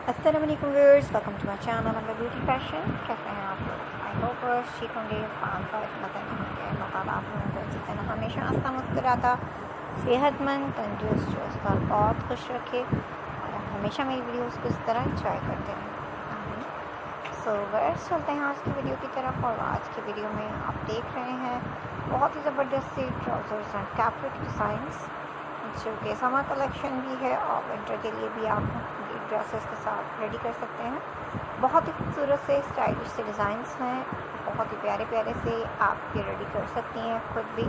अस्सलाम वालेकुम viewers, welcome to my channel under beauty fashion. कैसे हैं आप लोग? आई होप ठीक होंगे, फान पर मज़े में होंगे। अल्लाह ताला आप लोगों को इसी तरह हमेशा हंसता मुस्कुराता सेहतमंद तंदुरुस्त चुस्त और बहुत खुश रखे और आप हमेशा मेरी वीडियोस को इस तरह इंजॉय करते रहें। आमीन। सो व्यूअर्स, चलते हैं आज की वीडियो की तरफ। और आज की वीडियो में आप देख रहे हैं बहुत ही ज़बरदस्त सी ट्राउज़र्स एंड कैपरिक डिज़ाइंस, जो कि समर कलेक्शन भी है और विंटर के लिए भी आप ड्रेसेस के साथ रेडी कर सकते हैं। बहुत ही खूबसूरत से स्टाइलिश से डिज़ाइंस हैं, बहुत ही प्यारे प्यारे से आप ये रेडी कर सकती हैं खुद भी।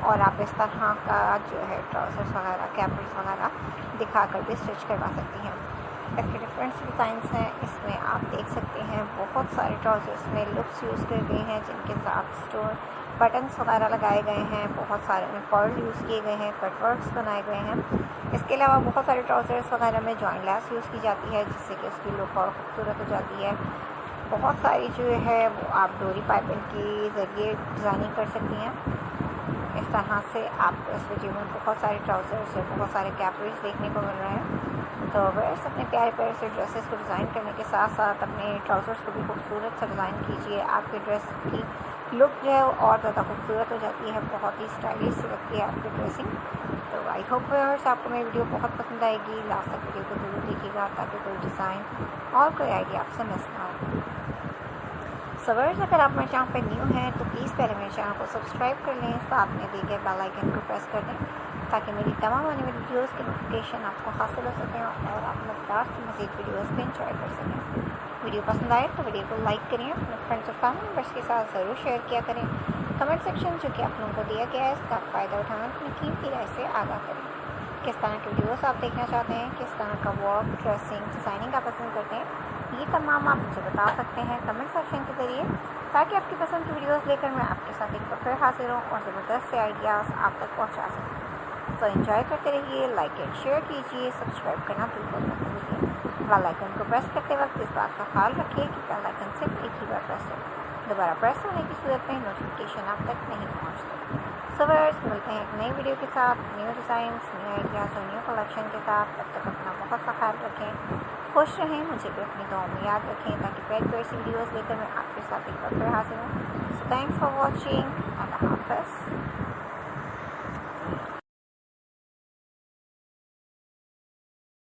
और आप इस तरह का जो है ट्राउज़र्स वगैरह कैपरीज वगैरह दिखाकर भी स्टिच करवा सकती हैं। इसके डिफरेंट डिज़ाइंस हैं, इसमें आप देख सकते हैं बहुत सारे ट्राउज़र्स में लुक्स यूज़ कर गए हैं, जिनके साथ स्टोन बटन्स वगैरह लगाए गए हैं। बहुत सारे में पर्ल यूज़ किए गए हैं, कटवर्क्स बनाए गए हैं। इसके अलावा बहुत सारे ट्राउज़र्स वगैरह में जॉइंट लेस यूज़ की जाती है, जिससे कि उसकी लुक और खूबसूरत हो जाती है। बहुत सारी जो है वो आप डोरी पाइपिंग के ज़रिए डिज़ाइनिंग कर सकती हैं। इस तरह से आपको इस वीडियो में बहुत सारे ट्राउज़र्स और बहुत सारे कैपरीज देखने को मिल रहे हैं। तो वैसे अपने प्यारे प्यारे से ड्रेसेस को डिज़ाइन करने के साथ साथ अपने ट्राउज़र्स को भी खूबसूरत से डिज़ाइन कीजिए। आपके ड्रेस की लुक जो है और ज़्यादा खूबसूरत हो जाती है, बहुत ही स्टाइलिश से लगती है आपकी ड्रेसिंग। तो आई होप व्यूअर्स आपको मेरी वीडियो बहुत पसंद आएगी। लास्ट तक वीडियो को जरूर देखिएगा ताकि कोई डिज़ाइन और कोई आइडिया आपसे मिस ना हो। सो व्यूअर्स, अगर आप मेरे चैनल पर न्यू हैं तो प्लीज़ पहले मेरे चैनल को सब्सक्राइब कर लें, साथ में दिए गए बेल आइकन को प्रेस कर दें ताकि मेरी तमाम आने वाली वीडियोज़ की नोटिफिकेशन आपको हासिल हो सकें और आप मज़ेदार से मज़ीद वीडियोज़ को एंजॉय कर सकें। वीडियो पसंद आए तो वीडियो को लाइक करें, अपने फ्रेंड्स और फैमिली मेम्बर्स के साथ ज़रूर शेयर किया करें। कमेंट सेक्शन जो कि आप लोगों को दिया गया है, इसका फ़ायदा उठाना अपनी कीमती राय से आगाह करें। किस तरह के वीडियोस आप देखना चाहते हैं, किस तरह का वर्क, ड्रेसिंग, डिज़ाइनिंग आप पसंद करते हैं, ये तमाम आप मुझे बता सकते हैं कमेंट सेक्शन के ज़रिए, ताकि आपकी पसंद की वीडियोस लेकर मैं आपके साथ एक बार फिर हाजिर हूँ और ज़बरदस्त से आइडियाज़ आप तक पहुँचा सकूँ। तो एंजॉय करते रहिए, लाइक एंड शेयर कीजिए, सब्सक्राइब करना बिल्कुल मत भूलिए। बेल आइकन को प्रेस करते वक्त इस बात का ख्याल रखिए कि बेल आइकन सिर्फ एक ही बार प्रेस हो, दोबारा प्रेस होने की सूरत में नोटिफिकेशन आप तक नहीं पहुँचती। सो व्यूअर्स, मिलते हैं एक नई वीडियो के साथ, न्यू डिज़ाइंस, न्यू आइडियाज़ और न्यू कलेक्शन के साथ। तब तक अपना बहुत सा ख्याल रखें, खुश रहें, मुझे भी अपनी दुआओं में याद रखें ताकि प्यारी प्यारी सी वीडियोज़ लेकर मैं आपके साथ एक बार फिर हाजिर हूँ। So thanks for watching. अल्लाह हाफ़िज़।